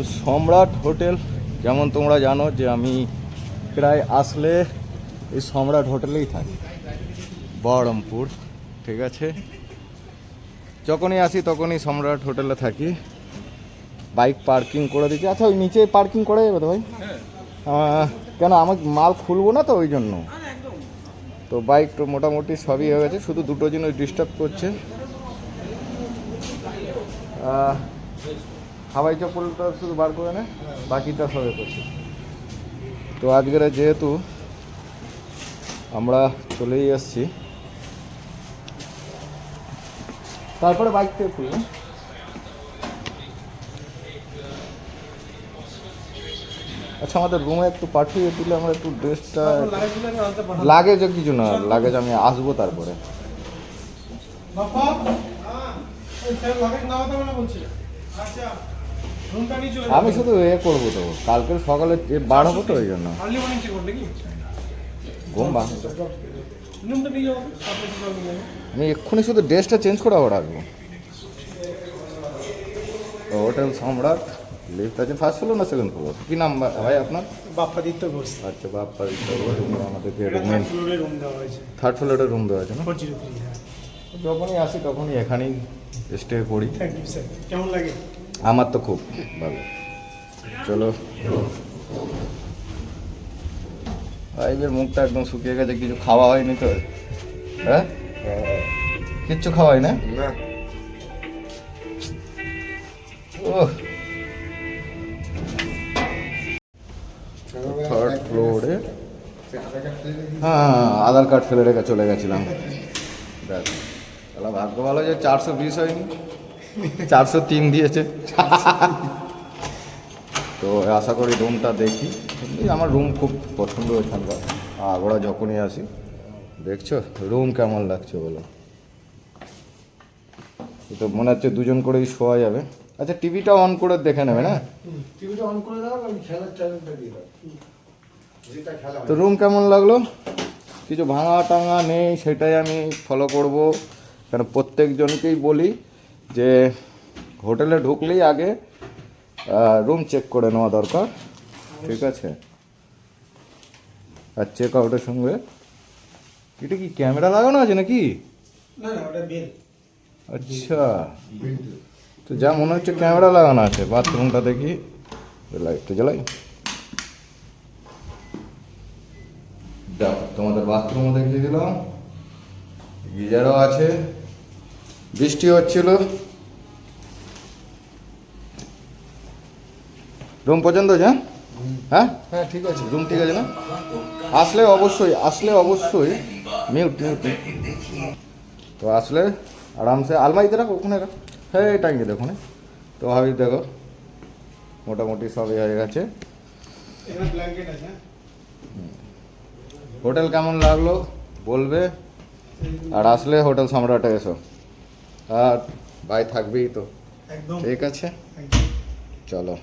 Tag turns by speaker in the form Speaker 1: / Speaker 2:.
Speaker 1: তো সম্রাট হোটেল, যেমন তোমরা জানো যে আমি প্রায় আসলে এই সম্রাট হোটেলেই থাকি, বহরমপুর। ঠিক আছে, যখনই আসি তখনই সম্রাট হোটেলে থাকি। বাইক পার্কিং করে দিচ্ছি। আচ্ছা, ওই নিচে পার্কিং করা যাবে তো ভাই? কেন, আমাকে মাল খুলবো না তো, ওই জন্য। তো বাইক তো মোটামুটি সবই হয়ে গেছে, শুধু দুটো জিনিস ডিস্টার্ব করছে। হাওয়াই চপ্পলটা শুধু বার করে না, বাকিটা সবে করছে। তো আজকের যেহেতু আমরা চলেই এসছি, তারপরে বাইক থেকে খুলবো। আচ্ছা, আমাদের রুমে একটু পাঠিয়ে দিলে আমরা একটু ড্রেসটা, লাগেজ কিছু না, লাগেজ আমি আসবো তারপরে। আমি শুধু করবো তো, কালকে সকালে বার হবো তো, ওই জন্য ঘুম ভাঙছে। আমি এক্ষুনি শুধু ড্রেসটা চেঞ্জ করে আবার আসবো। হোটেল সম্রাট, লিফট আছে ফার্স্ট ফ্লোর না সেকেন্ড ফ্লোর? কি নাম ভাই আপনার?
Speaker 2: বাপ্পাদিত্য ঘোষ।
Speaker 1: আচ্ছা, বাপ্পাদিত্য ঘোষ। আমাদেরকে
Speaker 2: রুম দেওয়া হয়েছে,
Speaker 1: থার্ড ফ্লোরে রুম দেওয়া আছে না?
Speaker 2: 403।
Speaker 1: যখনই আসি তখনই এখানেই স্টে করি।
Speaker 2: Thank you sir. কেমন লাগে?
Speaker 1: আমার তো খুব ভালো। চলো, ভাইবের মুখটা একদম শুকিয়ে গেছে, কিছু খাওয়া হয়নি তো? হ্যাঁ, কিচ্ছু খাওয়া হয় না? ও, থার্ড ফ্লোরে। হ্যাঁ, আধার কার্ড ফেলে রেখে চলে গেছিলাম। দেখ, তাহলে ভাগ্য ভালো যে 420 হয়নি, 403 দিয়েছে। তো আশা করি রুমটা দেখি। আমার রুম খুব পছন্দ এখানকার, আগোড়া যখনই আসি। দেখছো রুম কেমন লাগছে বলো? তো মনে হচ্ছে দুজন করেই শোয়া যাবে। আচ্ছা, টিভিটা অন করে দেখে নেবে না?
Speaker 2: টিভিটা অন করে দাও, আমি খেলার চ্যানেলটা দিয়ে দাও।
Speaker 1: তো রুম কেমন লাগলো? কিছু ভাঙা টাঙা নেই, সেটাই আমি ফলো করব। কারণ প্রত্যেকজনকেই বলি যে হোটেলে ঢুকলেই আগে রুম চেক করে নেওয়া দরকার। ঠিক আছে, আর চেক আউটের সঙ্গে এটা কি ক্যামেরা লাগানো আছে নাকি?
Speaker 2: না না, ওটা বেল।
Speaker 1: আচ্ছা, তো যা মনে হচ্ছে ক্যামেরা লাগানো আছে। বাথরুমটা দেখি, লাইটটা জ্বালাই। দেখো, তোমাদের বাথরুমও দেখিয়ে দিলাম, গিজারও আছে। বৃষ্টি হচ্ছিল। রুম পছন্দ হয়েছে? হ্যাঁ হ্যাঁ, ঠিক আছে, রুম ঠিক আছে না? আসলে অবশ্যই মিউট। তো আসলে আরামসে আলমারিতে রাখো, ওখানে রাখো। হ্যাঁ, টাঙ্গি দেখো না। তো ভাবি দেখো, মোটামুটি সবই হয়ে গেছে। হোটেল কেমন লাগলো বলবে, আর আসলে হোটেল সম্রাটে এসো। আর ভাই থাকবেই তো?
Speaker 2: একদম
Speaker 1: ঠিক আছে, চলো।